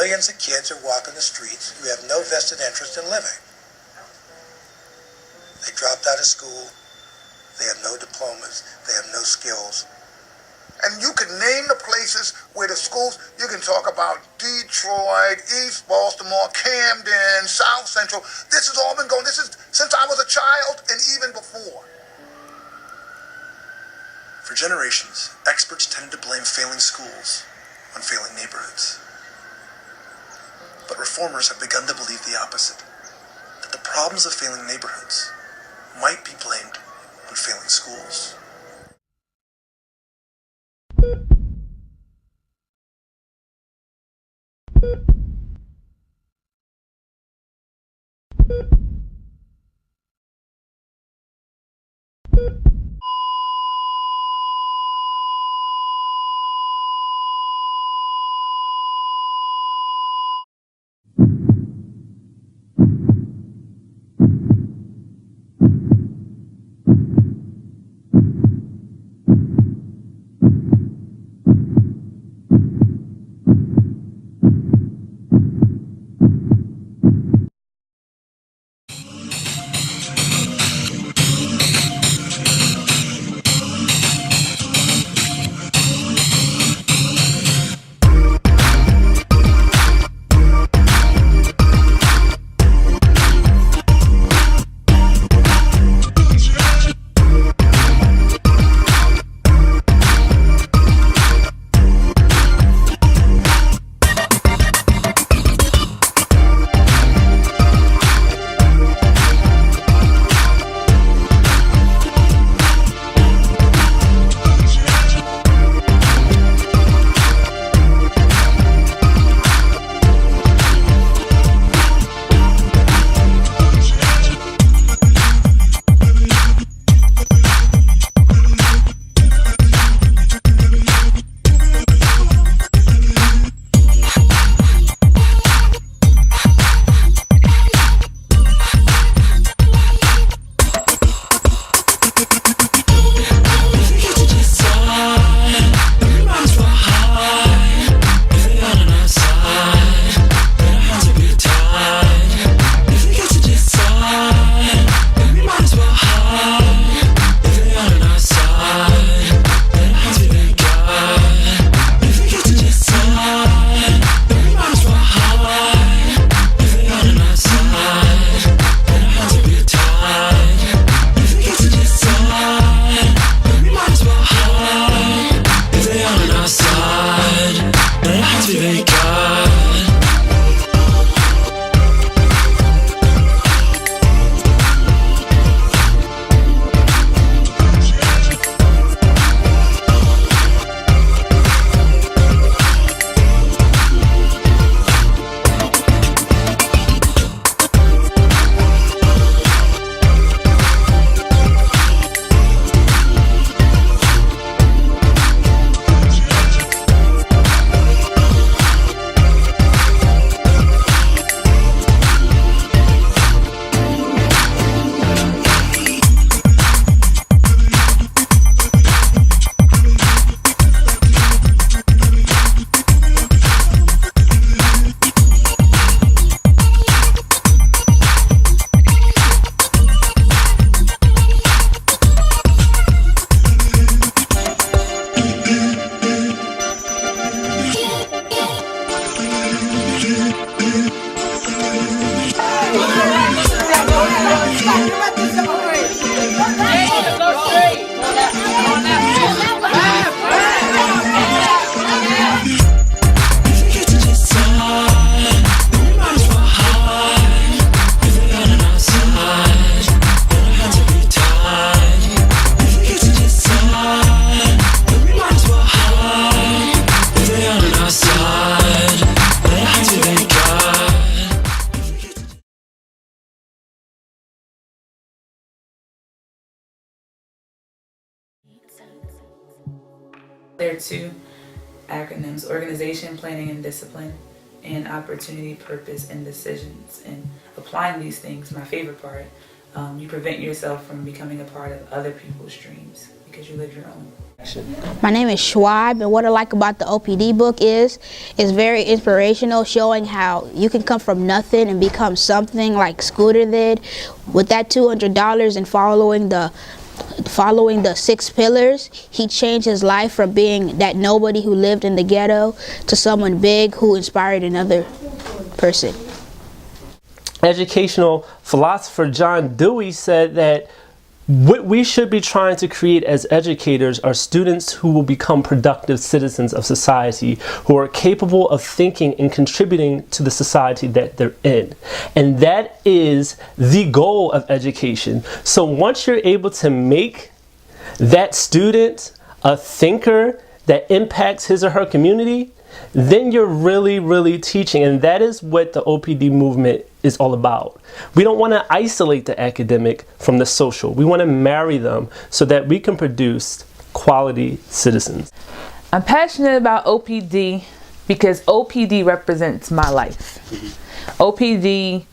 millions of kids are walking the streets who have no vested interest in living. They dropped out of school. They have no diplomas. They have no skills. And you can name the places where the schools, you can talk about Detroit, East Baltimore, Camden, South Central. This has all been going, this is since I was a child and even before. For generations, experts tended to blame failing schools on failing neighborhoods. But reformers have begun to believe the opposite, that the problems of failing neighborhoods might be blamed on failing schools. There are two acronyms: organization, planning, and discipline, and opportunity, purpose, and decisions. And applying these things, my favorite part, you prevent yourself from becoming a part of other people's dreams. because you live your own. My name is Schwab, and what I like about the OPD book is it's very inspirational, showing how you can come from nothing and become something like Scooter did. With that $200 and following the 6 pillars, he changed his life from being that nobody who lived in the ghetto to someone big who inspired another person. Educational philosopher John Dewey said that what we should be trying to create as educators are students who will become productive citizens of society, who are capable of thinking and contributing to the society that they're in. And that is the goal of education. So once you're able to make that student a thinker that impacts his or her community, then you're really, really teaching. And that is what the OPD movement is all about. We don't want to isolate the academic from the social. We want to marry them so that we can produce quality citizens. I'm passionate about OPD because OPD represents my life. OPD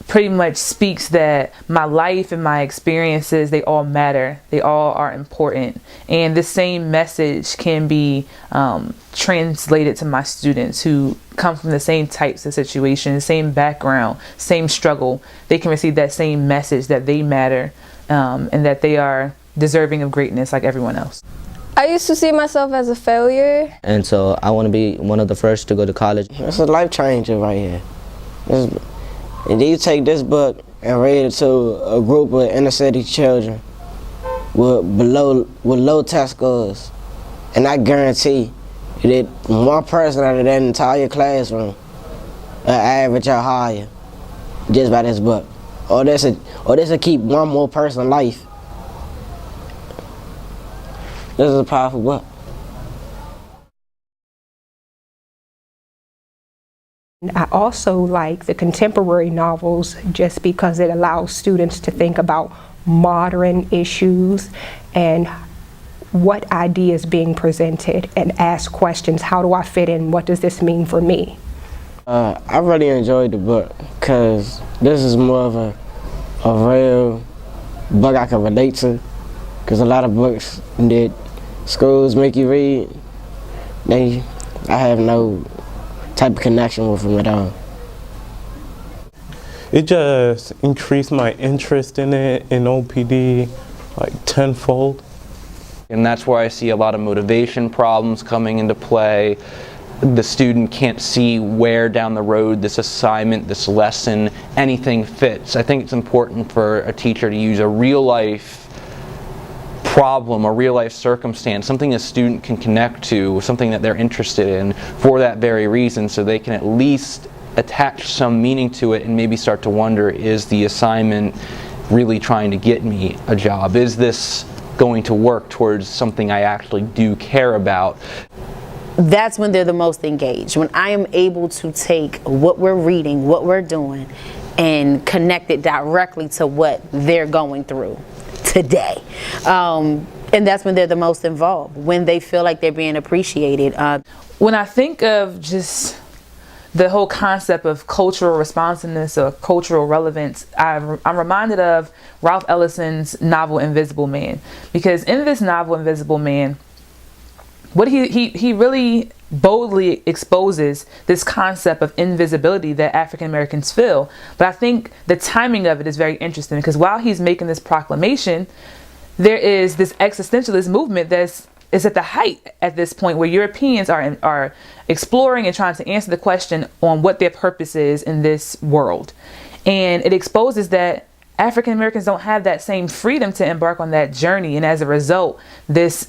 pretty much speaks that my life and my experiences, they all matter. They all are important. And the same message can be translated to my students who come from the same types of situations, same background, same struggle. They can receive that same message that they matter and that they are deserving of greatness like everyone else. I used to see myself as a failure. And so I want to be one of the first to go to college. It's a life changer right here. And then you take this book and read it to a group of inner city children with low test scores. And I guarantee that one person out of that entire classroom will average or higher just by this book. Or this will keep one more person's life. This is a powerful book. I also like the contemporary novels just because it allows students to think about modern issues and what ideas being presented and ask questions. How do I fit in? What does this mean for me? I really enjoyed the book because this is more of a real book I can relate to, because a lot of books that schools make you read, I have no type of connection with them at all. It just increased my interest in it, in OPD, like tenfold. And that's where I see a lot of motivation problems coming into play. The student can't see where down the road this assignment, this lesson, anything fits. I think it's important for a teacher to use a real life problem, a real life circumstance, something a student can connect to, something that they're interested in for that very reason, so they can at least attach some meaning to it and maybe start to wonder, is the assignment really trying to get me a job? Is this going to work towards something I actually do care about? That's when they're the most engaged. When I am able to take what we're reading, what we're doing, and connect it directly to what they're going through today. And that's when they're the most involved, when they feel like they're being appreciated. When I think of just the whole concept of cultural responsiveness or cultural relevance, I'm reminded of Ralph Ellison's novel Invisible Man. Because in this novel Invisible Man, what he really boldly exposes this concept of invisibility that African Americans feel. But I think the timing of it is very interesting, because while he's making this proclamation, there is this existentialist movement is at the height at this point, where Europeans are exploring and trying to answer the question on what their purpose is in this world. And it exposes that African Americans don't have that same freedom to embark on that journey. And as a result, this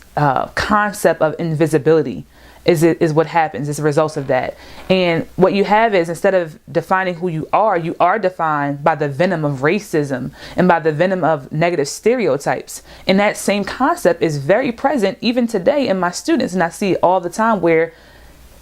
concept of invisibility is what happens as a result of that. And what you have is, instead of defining who you are defined by the venom of racism and by the venom of negative stereotypes. And that same concept is very present even today in my students. And I see it all the time, where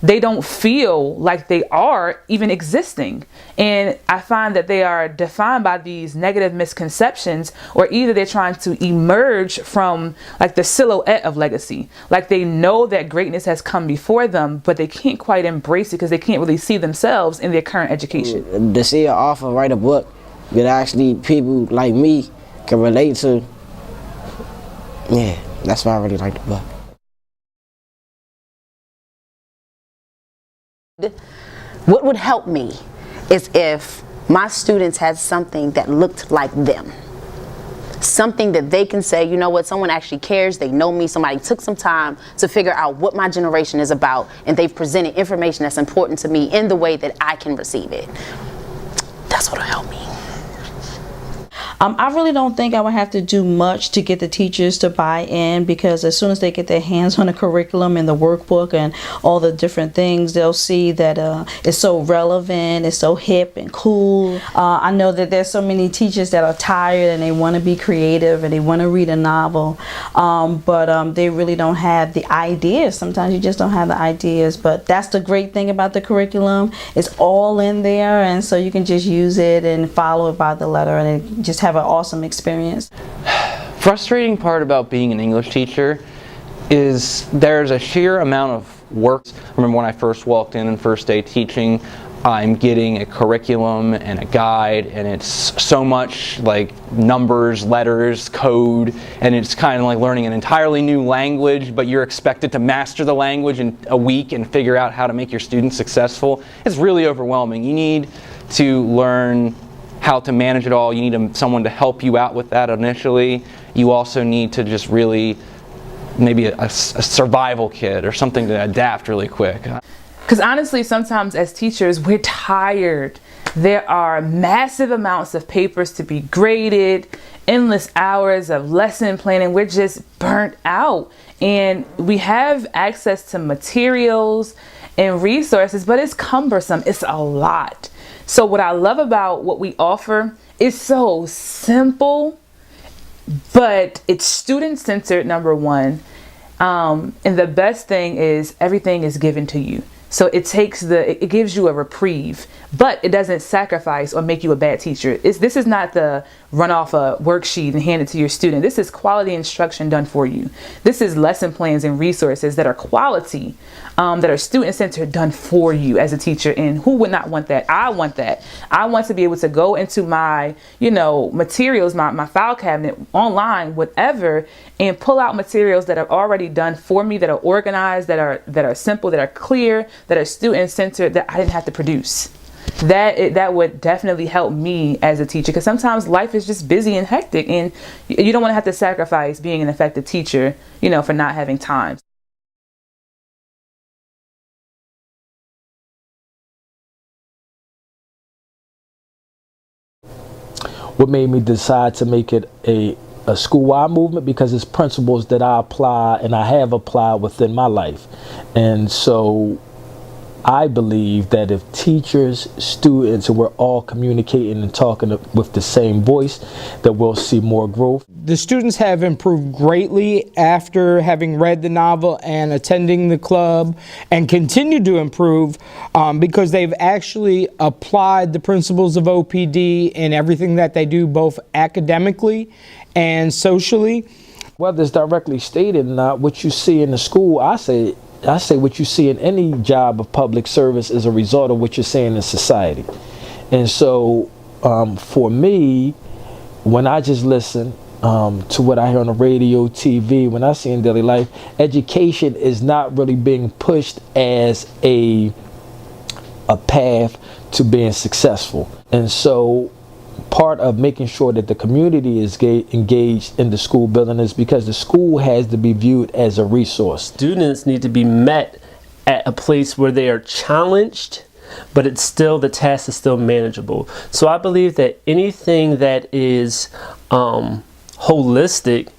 they don't feel like they are even existing. And I find that they are defined by these negative misconceptions, or either they're trying to emerge from like the silhouette of legacy. Like they know that greatness has come before them, but they can't quite embrace it because they can't really see themselves in their current education. To see an author write a book that actually people like me can relate to, Yeah, that's why I really like the book. What would help me is if my students had something that looked like them. Something that they can say, you know what, someone actually cares, they know me, somebody took some time to figure out what my generation is about, and they've presented information that's important to me in the way that I can receive it. That's what'll help me. I really don't think I would have to do much to get the teachers to buy in, because as soon as they get their hands on the curriculum and the workbook and all the different things, they'll see that it's so relevant, it's so hip and cool. I know that there's so many teachers that are tired and they want to be creative and they want to read a novel, but they really don't have the ideas. Sometimes you just don't have the ideas, but that's the great thing about the curriculum. It's all in there, and so you can just use it and follow it by the letter and just have an awesome experience. Frustrating part about being an English teacher is there's a sheer amount of work. I remember when I first walked in and first day teaching, I'm getting a curriculum and a guide, and it's so much like numbers, letters, code, and it's kind of like learning an entirely new language, but you're expected to master the language in a week and figure out how to make your students successful. It's really overwhelming. You need to learn how to manage it all. You need someone to help you out with that initially. You also need to just really, maybe a survival kit or something to adapt really quick. Because honestly, sometimes as teachers, we're tired. There are massive amounts of papers to be graded, endless hours of lesson planning. We're just burnt out. And we have access to materials and resources, but it's cumbersome. It's a lot. So what I love about what we offer is so simple, but it's student-centered, number one. And the best thing is everything is given to you. So it gives you a reprieve, but it doesn't sacrifice or make you a bad teacher. This is not the run off a worksheet and hand it to your student. This is quality instruction done for you. This is lesson plans and resources that are quality, that are student-centered, done for you as a teacher. And who would not want that? I want that. I want to be able to go into my, materials, my file cabinet, online, whatever, and pull out materials that are already done for me, that are organized, that are simple, that are clear, that are student-centered, that I didn't have to produce. That would definitely help me as a teacher, because sometimes life is just busy and hectic, and you don't want to have to sacrifice being an effective teacher, for not having time. What made me decide to make it a school-wide movement, because it's principles that I apply and I have applied within my life. And so I believe that if teachers, students, and we're all communicating and talking with the same voice, that we'll see more growth. The students have improved greatly after having read the novel and attending the club, and continue to improve because they've actually applied the principles of OPD in everything that they do, both academically and socially. Whether it's directly stated or not, what you see in the school, I say what you see in any job of public service is a result of what you're seeing in society. And so for me, when I just listen to what I hear on the radio, TV, when I see in daily life, education is not really being pushed as a path to being successful. And so part of making sure that the community is engaged in the school building is because the school has to be viewed as a resource. Students need to be met at a place where they are challenged, but the task is still manageable. So I believe that anything that is holistic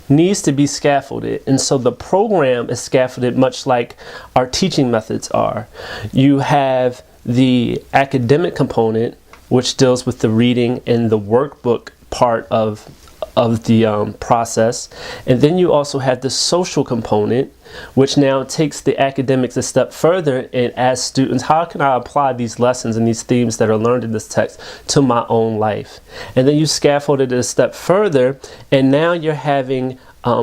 needs to be scaffolded, and so the program is scaffolded much like our teaching methods are. You have the academic component, which deals with the reading and the workbook part of the process. And then you also have the social component, which now takes the academics a step further and asks students, how can I apply these lessons and these themes that are learned in this text to my own life? And then you scaffold it a step further, and now you're having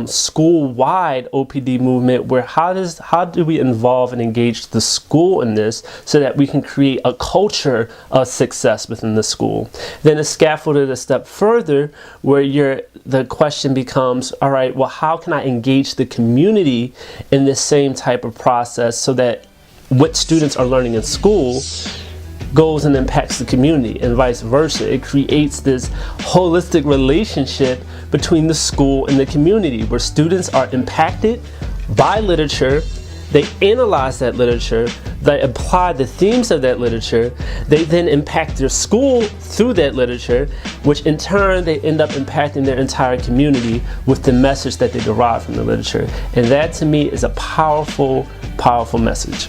school-wide OPD movement, where how do we involve and engage the school in this so that we can create a culture of success within the school. Then it's scaffolded a step further, where the question becomes, all right, well, how can I engage the community in this same type of process so that what students are learning in school goes and impacts the community, and vice versa. It creates this holistic relationship between the school and the community, where students are impacted by literature, they analyze that literature, they apply the themes of that literature, they then impact their school through that literature, which in turn they end up impacting their entire community with the message that they derive from the literature. And that to me is a powerful, powerful message.